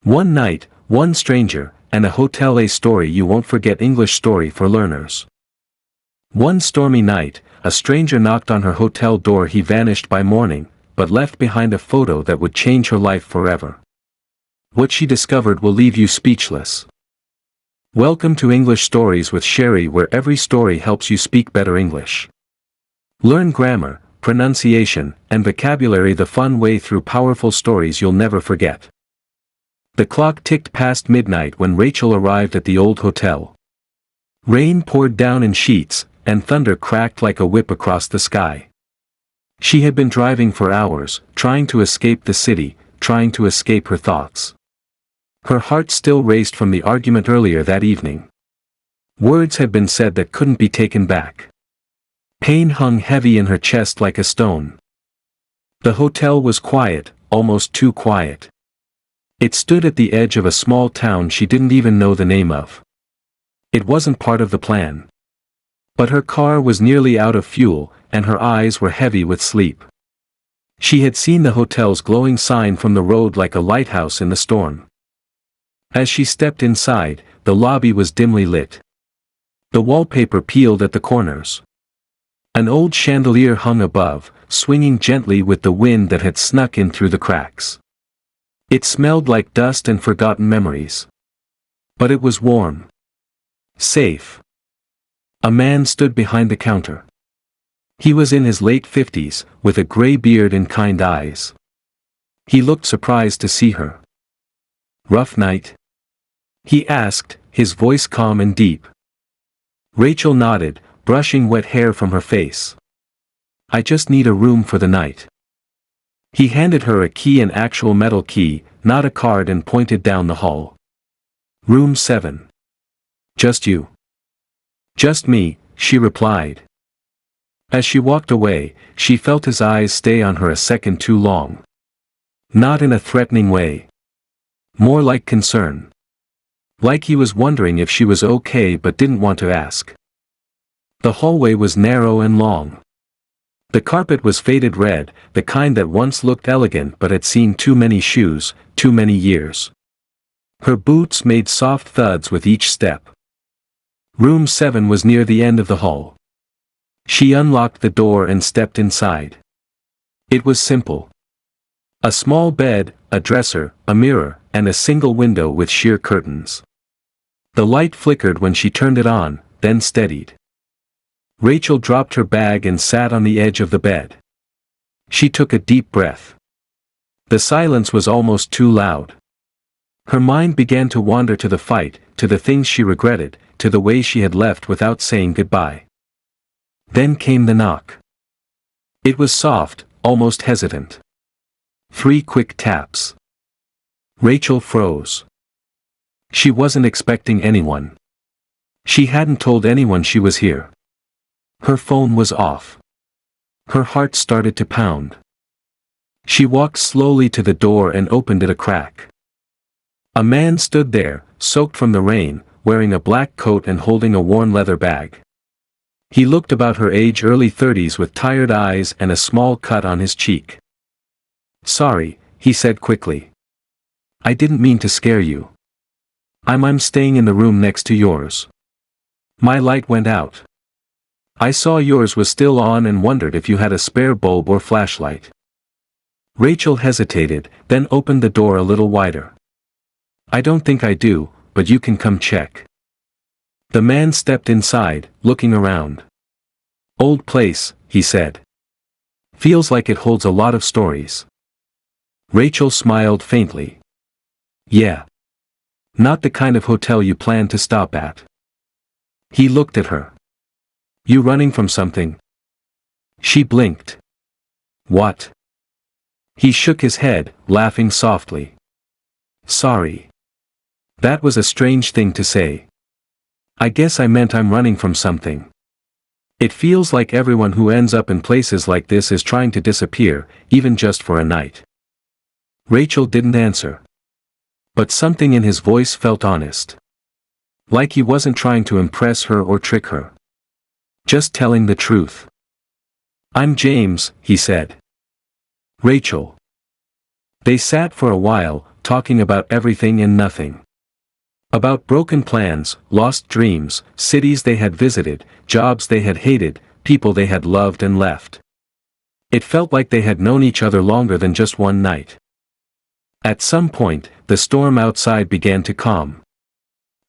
One night, one stranger, and a hotel. A story you won't forget. English story for learners. One stormy night, a stranger knocked on her hotel door. He vanished by morning, but left behind a photo that would change her life forever. What she discovered will leave you speechless. Welcome to English Stories with Sherry, where every story helps you speak better English. Learn grammar, pronunciation, and vocabulary the fun way through powerful stories you'll never forget. The clock ticked past midnight when Rachel arrived at the old hotel. Rain poured down in sheets, and thunder cracked like a whip across the sky. She had been driving for hours, trying to escape the city, trying to escape her thoughts. Her heart still raced from the argument earlier that evening. Words had been said that couldn't be taken back. Pain hung heavy in her chest like a stone. The hotel was quiet, almost too quiet. It stood at the edge of a small town she didn't even know the name of. It wasn't part of the plan. But her car was nearly out of fuel, and her eyes were heavy with sleep. She had seen the hotel's glowing sign from the road like a lighthouse in the storm. As she stepped inside, the lobby was dimly lit. The wallpaper peeled at the corners. An old chandelier hung above, swinging gently with the wind that had snuck in through the cracks. It smelled like dust and forgotten memories. But it was warm. Safe. A man stood behind the counter. He was in his late 50s, with a gray beard and kind eyes. He looked surprised to see her. "Rough night?" he asked, his voice calm and deep. Rachel nodded, brushing wet hair from her face. "I just need a room for the night." He handed her a key, an actual metal key, not a card, and pointed down the hall. "Room 7. Just you?" "Just me," she replied. As she walked away, she felt his eyes stay on her a second too long. Not in a threatening way. More like concern. Like he was wondering if she was okay but didn't want to ask. The hallway was narrow and long. The carpet was faded red, the kind that once looked elegant but had seen too many shoes, too many years. Her boots made soft thuds with each step. Room 7 was near the end of the hall. She unlocked the door and stepped inside. It was simple. A small bed, a dresser, a mirror, and a single window with sheer curtains. The light flickered when she turned it on, then steadied. Rachel dropped her bag and sat on the edge of the bed. She took a deep breath. The silence was almost too loud. Her mind began to wander to the fight, to the things she regretted, to the way she had left without saying goodbye. Then came the knock. It was soft, almost hesitant. 3 quick taps. Rachel froze. She wasn't expecting anyone. She hadn't told anyone she was here. Her phone was off. Her heart started to pound. She walked slowly to the door and opened it a crack. A man stood there, soaked from the rain, wearing a black coat and holding a worn leather bag. He looked about her age, early 30s, with tired eyes and a small cut on his cheek. "Sorry," he said quickly. "I didn't mean to scare you. I'm staying in the room next to yours. My light went out. I saw yours was still on and wondered if you had a spare bulb or flashlight." Rachel hesitated, then opened the door a little wider. "I don't think I do, but you can come check." The man stepped inside, looking around. "Old place," he said. "Feels like it holds a lot of stories." Rachel smiled faintly. "Yeah. Not the kind of hotel you plan to stop at." He looked at her. "You running from something?" She blinked. "What?" He shook his head, laughing softly. "Sorry. That was a strange thing to say. I guess I meant I'm running from something. It feels like everyone who ends up in places like this is trying to disappear, even just for a night." Rachel didn't answer. But something in his voice felt honest. Like he wasn't trying to impress her or trick her. Just telling the truth. "I'm James," he said. "Rachel." They sat for a while, talking about everything and nothing. About broken plans, lost dreams, cities they had visited, jobs they had hated, people they had loved and left. It felt like they had known each other longer than just one night. At some point, the storm outside began to calm.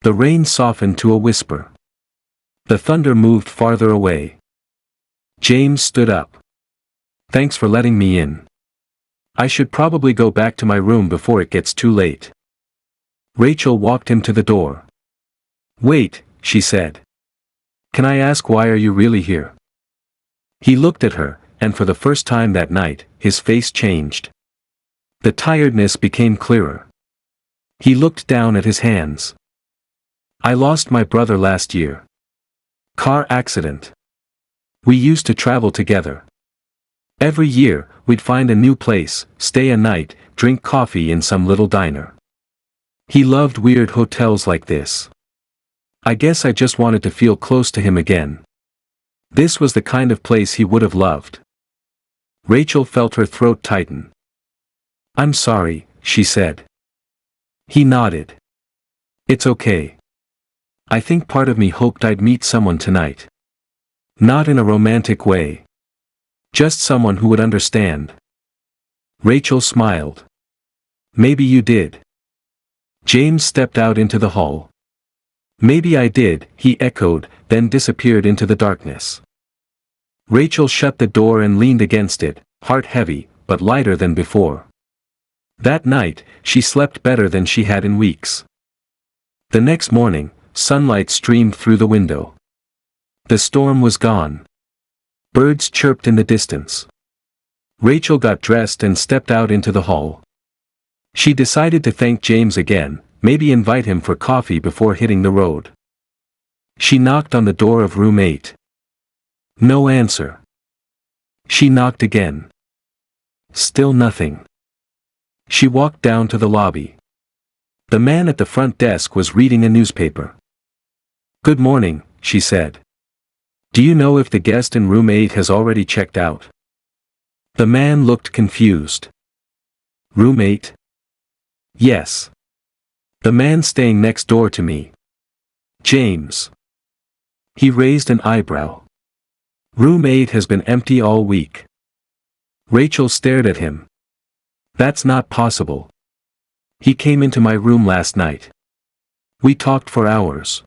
The rain softened to a whisper. The thunder moved farther away. James stood up. "Thanks for letting me in. I should probably go back to my room before it gets too late." Rachel walked him to the door. "Wait," she said. "Can I ask why are you really here?" He looked at her, and for the first time that night, his face changed. The tiredness became clearer. He looked down at his hands. "I lost my brother last year. Car accident. We used to travel together. Every year, we'd find a new place, stay a night, drink coffee in some little diner. He loved weird hotels like this. I guess I just wanted to feel close to him again. This was the kind of place he would have loved." Rachel felt her throat tighten. "I'm sorry," she said. He nodded. "It's okay. I think part of me hoped I'd meet someone tonight. Not in a romantic way. Just someone who would understand." Rachel smiled. "Maybe you did." James stepped out into the hall. "Maybe I did," he echoed, then disappeared into the darkness. Rachel shut the door and leaned against it, heart heavy, but lighter than before. That night, she slept better than she had in weeks. The next morning, sunlight streamed through the window. The storm was gone. Birds chirped in the distance. Rachel got dressed and stepped out into the hall. She decided to thank James again, maybe invite him for coffee before hitting the road. She knocked on the door of room 8. No answer. She knocked again. Still nothing. She walked down to the lobby. The man at the front desk was reading a newspaper. "Good morning," she said. "Do you know if the guest in room 8 has already checked out?" The man looked confused. "Room 8? Yes. The man staying next door to me. James." He raised an eyebrow. "Room 8 has been empty all week." Rachel stared at him. "That's not possible. He came into my room last night. We talked for hours."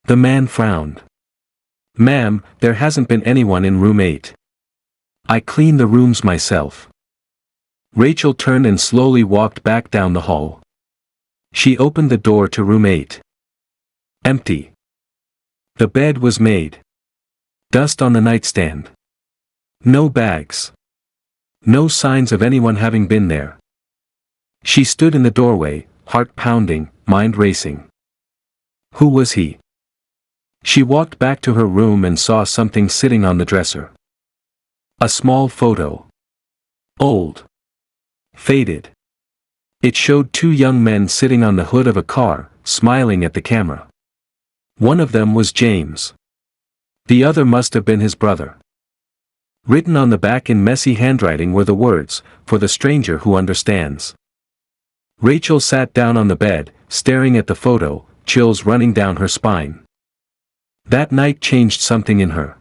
The man frowned. "Ma'am, there hasn't been anyone in room 8. I clean the rooms myself." Rachel turned and slowly walked back down the hall. She opened the door to room 8. Empty. The bed was made. Dust on the nightstand. No bags. No signs of anyone having been there. She stood in the doorway, heart pounding, mind racing. Who was he? She walked back to her room and saw something sitting on the dresser. A small photo. Old. Faded. It showed two young men sitting on the hood of a car, smiling at the camera. One of them was James. The other must have been his brother. Written on the back in messy handwriting were the words, "For the stranger who understands." Rachel sat down on the bed, staring at the photo, chills running down her spine. That night changed something in her.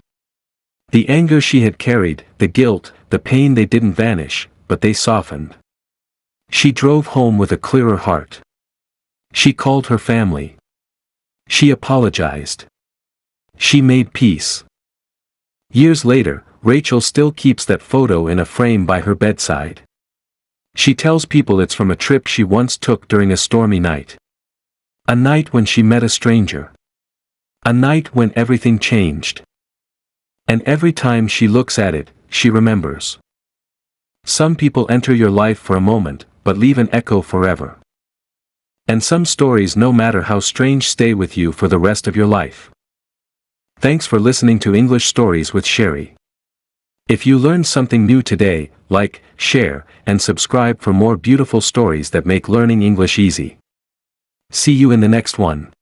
The anger she had carried, the guilt, the pain, they didn't vanish, but they softened. She drove home with a clearer heart. She called her family. She apologized. She made peace. Years later, Rachel still keeps that photo in a frame by her bedside. She tells people it's from a trip she once took during a stormy night. A night when she met a stranger. A night when everything changed. And every time she looks at it, she remembers. Some people enter your life for a moment, but leave an echo forever. And some stories, no matter how strange, stay with you for the rest of your life. Thanks for listening to English Stories with Sherry. If you learned something new today, like, share, and subscribe for more beautiful stories that make learning English easy. See you in the next one.